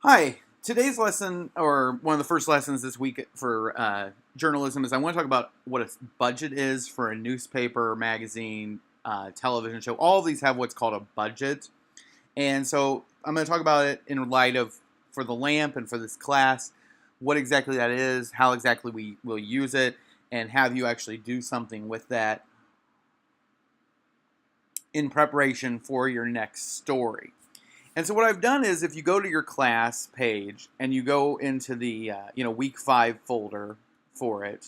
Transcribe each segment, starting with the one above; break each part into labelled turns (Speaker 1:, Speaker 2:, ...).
Speaker 1: Hi, today's lesson, or one of the first lessons this week for journalism, is I want to talk about what a budget is for a newspaper, magazine, television show. All of these have what's called a budget. And so I'm going to talk about it in light of, for the LAMP and for this class, what exactly that is, how exactly we will use it, and have you actually do something with that in preparation for your next story. And so what I've done is, if you go to your class page and you go into the week 5 folder for it,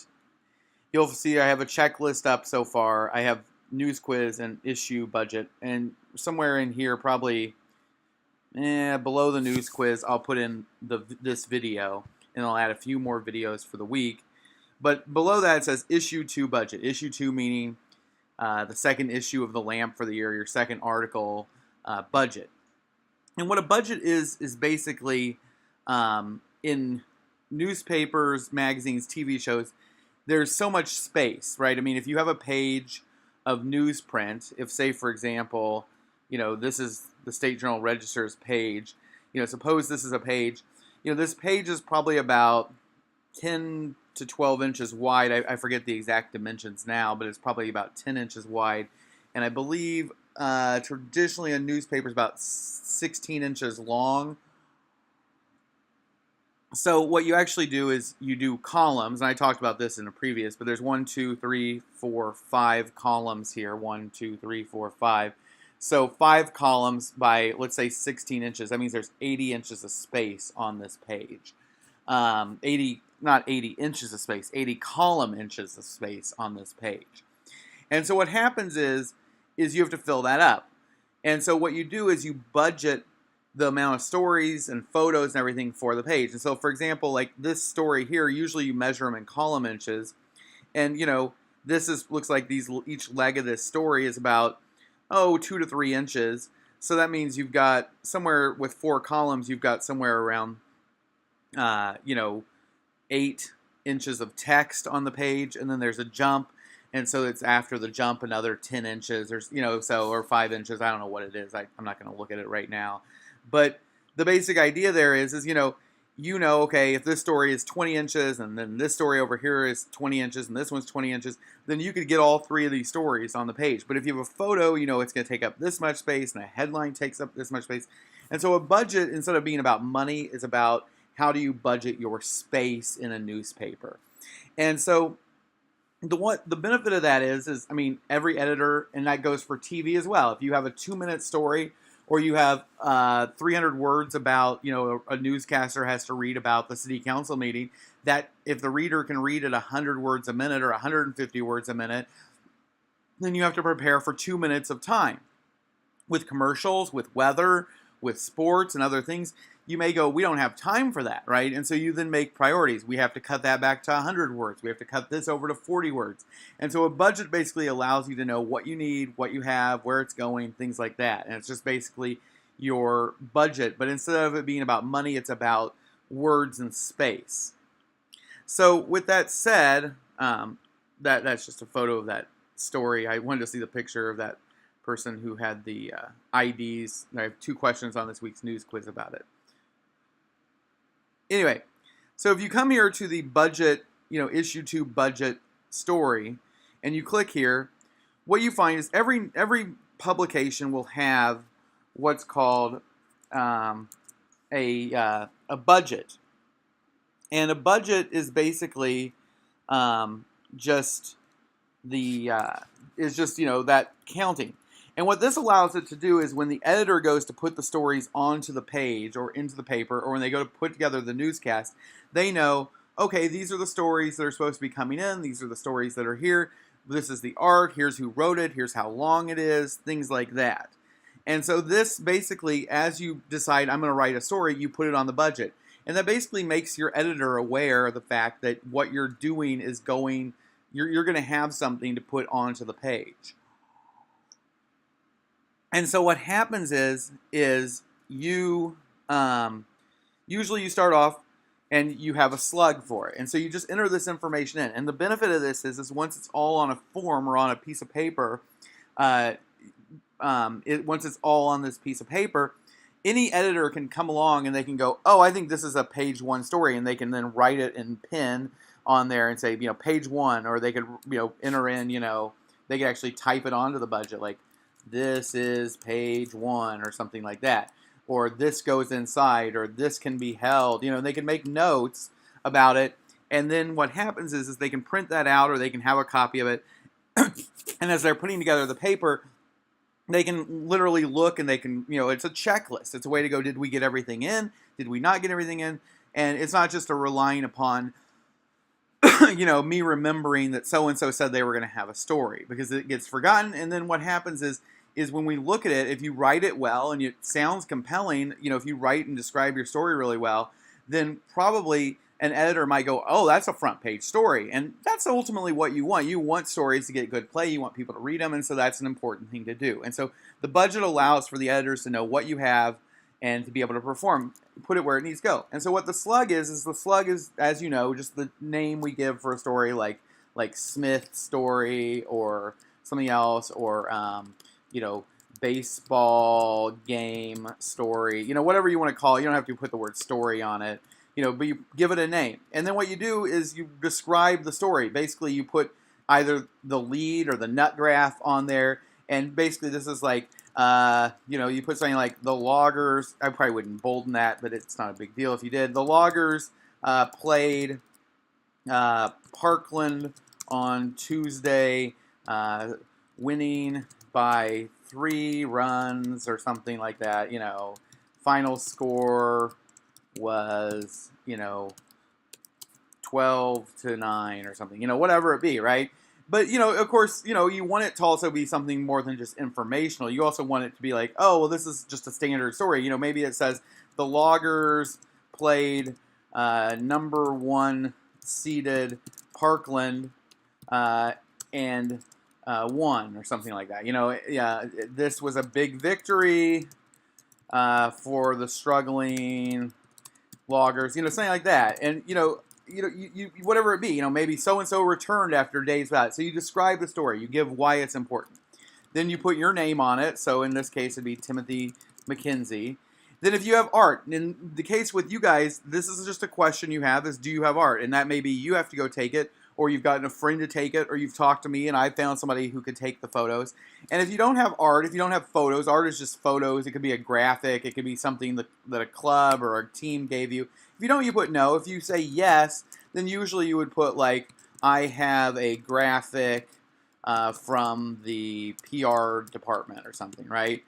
Speaker 1: you'll see I have a checklist up so far. I have news quiz and issue budget, and somewhere in here, probably below the news quiz, I'll put in this video, and I'll add a few more videos for the week. But below that it says issue 2 budget. Issue 2 meaning the second issue of the LAMP for the year, your second article budget. And what a budget is basically, in newspapers, magazines, TV shows, there's so much space, right? I mean, if you have a page of newsprint, if, say, for example, this is the State Journal Register's page, suppose this is a page, this page is probably about 10 to 12 inches wide. I forget the exact dimensions now, but it's probably about 10 inches wide. And I believe traditionally a newspaper is about 16 inches long. So what you actually do is you do columns, and I talked about this in a previous, but there's 1, 2, 3, 4, 5 columns here. 1, 2, 3, 4, 5. So 5 columns by, let's say, 16 inches. That means there's 80 inches of space on this page. 80, not 80 inches of space, 80 column inches of space on this page. And so what happens is you have to fill that up. And so what you do is you budget the amount of stories and photos and everything for the page. And so, for example, like this story here, usually you measure them in column inches. And, this looks like each leg of this story is about, 2 to 3 inches. So that means you've got somewhere with 4 columns, you've got somewhere around, 8 inches of text on the page. And then there's a jump. And so it's after the jump another 10 inches or, or 5 inches. I don't know what it is. I'm not going to look at it right now. But the basic idea there is okay, if this story is 20 inches and then this story over here is 20 inches and this one's 20 inches, then you could get all 3 of these stories on the page. But if you have a photo, it's going to take up this much space, and a headline takes up this much space. And so a budget, instead of being about money, is about how do you budget your space in a newspaper. And so the benefit of that is every editor, and that goes for TV as well. If you have a 2-minute story, or you have 300 words about, a newscaster has to read about the city council meeting, that if the reader can read at 100 words a minute or 150 words a minute, then you have to prepare for 2 minutes of time. With commercials, with weather, with sports and other things, you may go, we don't have time for that, right? And so you then make priorities. We have to cut that back to 100 words. We have to cut this over to 40 words. And so a budget basically allows you to know what you need, what you have, where it's going, things like that. And it's just basically your budget. But instead of it being about money, it's about words and space. So with that said, that's just a photo of that story. I wanted to see the picture of that person who had the IDs. I have 2 questions on this week's news quiz about it. Anyway, so if you come here to the budget, issue 2 budget story, and you click here, what you find is every publication will have what's called a budget. And a budget is basically just that counting. And what this allows it to do is when the editor goes to put the stories onto the page or into the paper, or when they go to put together the newscast, they know, okay, these are the stories that are supposed to be coming in. These are the stories that are here. This is the art. Here's who wrote it. Here's how long it is. Things like that. And so this basically, as you decide, I'm going to write a story, you put it on the budget. And that basically makes your editor aware of the fact that what you're doing is you're going to have something to put onto the page. And so what happens is you usually you start off and you have a slug for it. And so you just enter this information in. And the benefit of this is once it's all on a form or on a piece of paper, once it's all on this piece of paper, any editor can come along and they can go, oh, I think this is a page 1 story, and they can then write it in pen on there and say, page 1, or they could, enter in, they could actually type it onto the budget, like, this is page 1 or something like that, or this goes inside, or this can be held. They can make notes about it, and then what happens is they can print that out, or they can have a copy of it, and as they're putting together the paper, they can literally look, and they can, it's a checklist. It's a way to go, did we get everything in? Did we not get everything in? And it's not just a relying upon me remembering that so-and-so said they were going to have a story, because it gets forgotten. And then what happens is when we look at it, if you write it well and it sounds compelling, if you write and describe your story really well, then probably an editor might go, oh, that's a front page story. And that's ultimately what you want. You want stories to get good play. You want people to read them. And so that's an important thing to do. And so the budget allows for the editors to know what you have and to be able to put it where it needs to go. And so what the slug is the slug is, as you know, just the name we give for a story, like Smith story or something else, or baseball game story, whatever you want to call it. You don't have to put the word story on it, but you give it a name. And then what you do is you describe the story. Basically, you put either the lead or the nut graph on there. And basically, this is like, you put something like the Loggers. I probably wouldn't bolden that, but it's not a big deal if you did. The Loggers played Parkland on Tuesday, winning by 3 runs or something like that. Final score was 12-9 or something. Whatever it be, right? But, of course, you want it to also be something more than just informational. You also want it to be like, oh, well, this is just a standard story. Maybe it says the Loggers played number 1 seeded Parkland and won, or something like that. This was a big victory for the struggling Loggers. Something like that. And, you whatever it be, maybe so-and-so returned after days without. So you describe the story. You give why it's important. Then you put your name on it. So in this case, it'd be Timothy McKenzie. Then if you have art, in the case with you guys, this is just a question you have, is do you have art? And that may be you have to go take it, or you've gotten a friend to take it, or you've talked to me and I found somebody who could take the photos. And if you don't have art, if you don't have photos, art is just photos. It could be a graphic. It could be something that a club or a team gave you. If you don't, you put no. If you say yes, then usually you would put like, I have a graphic from the PR department or something, right?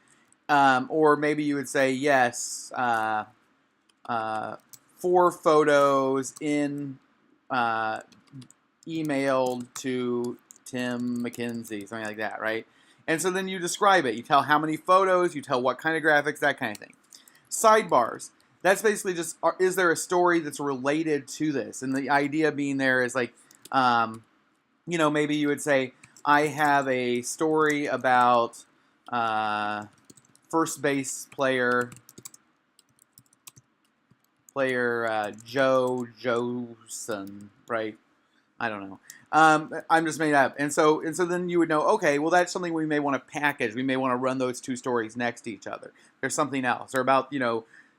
Speaker 1: Or maybe you would say yes, 4 photos in emailed to Tim McKenzie, something like that, right? And so then you describe it. You tell how many photos, you tell what kind of graphics, that kind of thing. Sidebars. That's basically just, is there a story that's related to this? And the idea being there is like, maybe you would say, I have a story about first base player Joe Joson, right? I don't know. I'm just made up. And so then you would know, okay, well, that's something we may want to package. We may want to run those 2 stories next to each other. There's something else, or about,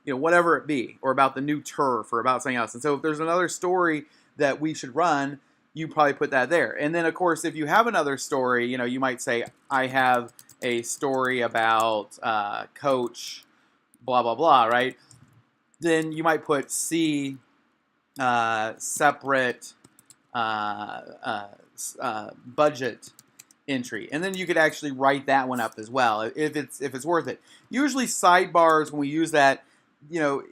Speaker 1: whatever it be, or about the new turf, or about something else. And so if there's another story that we should run, you probably put that there. And then, of course, if you have another story, you might say, I have a story about coach blah, blah, blah, right? Then you might put C, separate budget entry, and then you could actually write that one up as well if it's worth it. Usually sidebars, when we use that,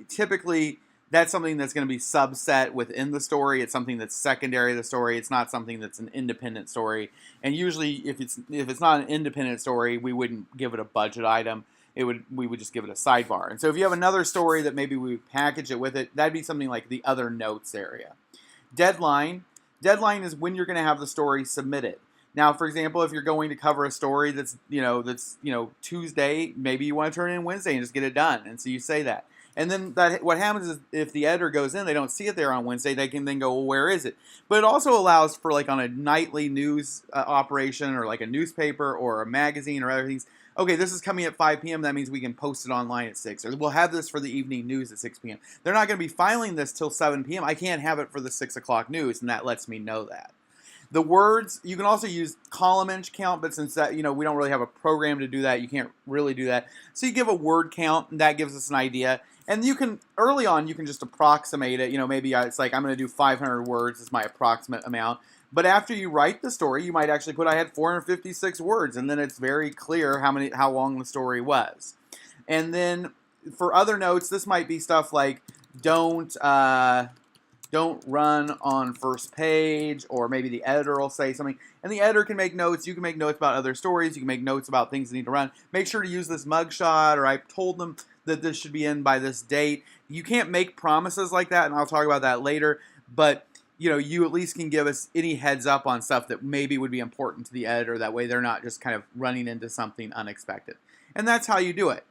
Speaker 1: typically that's something that's going to be subset within the story. It's something that's secondary to the story. It's not something that's an independent story. And usually, if it's not an independent story, we wouldn't give it a budget item. We would just give it a sidebar. And so if you have another story that maybe we package it with it, that'd be something like the other notes area. Deadline is when you're going to have the story submitted. Now, for example, if you're going to cover a story that's Tuesday, maybe you want to turn it in Wednesday and just get it done. And so you say that. And then what happens is if the editor goes in, they don't see it there on Wednesday, they can then go, well, where is it? But it also allows for, like, on a nightly news operation, or like a newspaper or a magazine or other things, okay, this is coming at 5 p.m. That means we can post it online at 6. Or we'll have this for the evening news at 6 p.m. They're not going to be filing this till 7 p.m. I can't have it for the 6 o'clock news, and that lets me know that. The words, you can also use column inch count, but since that, we don't really have a program to do that, you can't really do that. So you give a word count, and that gives us an idea. And you can, early on, you can just approximate it. Maybe it's like, I'm going to do 500 words is my approximate amount. But after you write the story, you might actually put, I had 456 words, and then it's very clear how long the story was. And then for other notes, this might be stuff like, don't run on first page, or maybe the editor will say something. And the editor can make notes. You can make notes about other stories. You can make notes about things that need to run. Make sure to use this mugshot, or I told them that this should be in by this date. You can't make promises like that, and I'll talk about that later. But you at least can give us any heads up on stuff that maybe would be important to the editor. That way they're not just kind of running into something unexpected. And that's how you do it.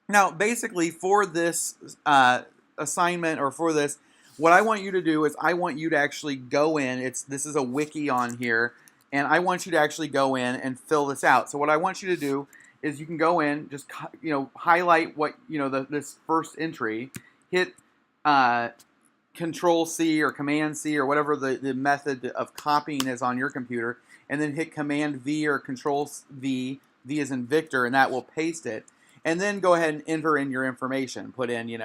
Speaker 1: Now, basically, for this assignment, or for this, what I want you to do is I want you to actually go in. This is a wiki on here, and I want you to actually go in and fill this out. So what I want you to do is you can go in, just highlight what this first entry, hit Control C or Command C or whatever the method of copying is on your computer, and then hit Command V or Control V, V as in Victor, and that will paste it. And then go ahead and enter in your information. Put in,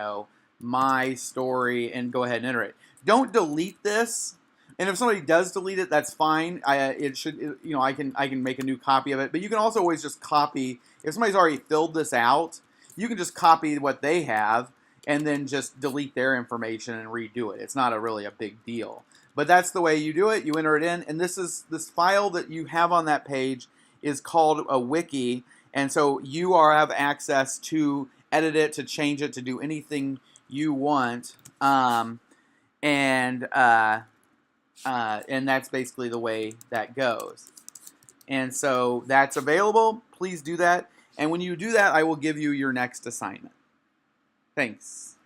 Speaker 1: my story, and go ahead and enter it. Don't delete this. And if somebody does delete it, that's fine. I can make a new copy of it. But you can also always just copy. If somebody's already filled this out, you can just copy what they have and then just delete their information and redo it. It's not really a big deal. But that's the way you do it. You enter it in, and this file that you have on that page is called a wiki, and so you have access to edit it, to change it, to do anything you want, and that's basically the way that goes. And so that's available. Please do that. And when you do that, I will give you your next assignment. Thanks.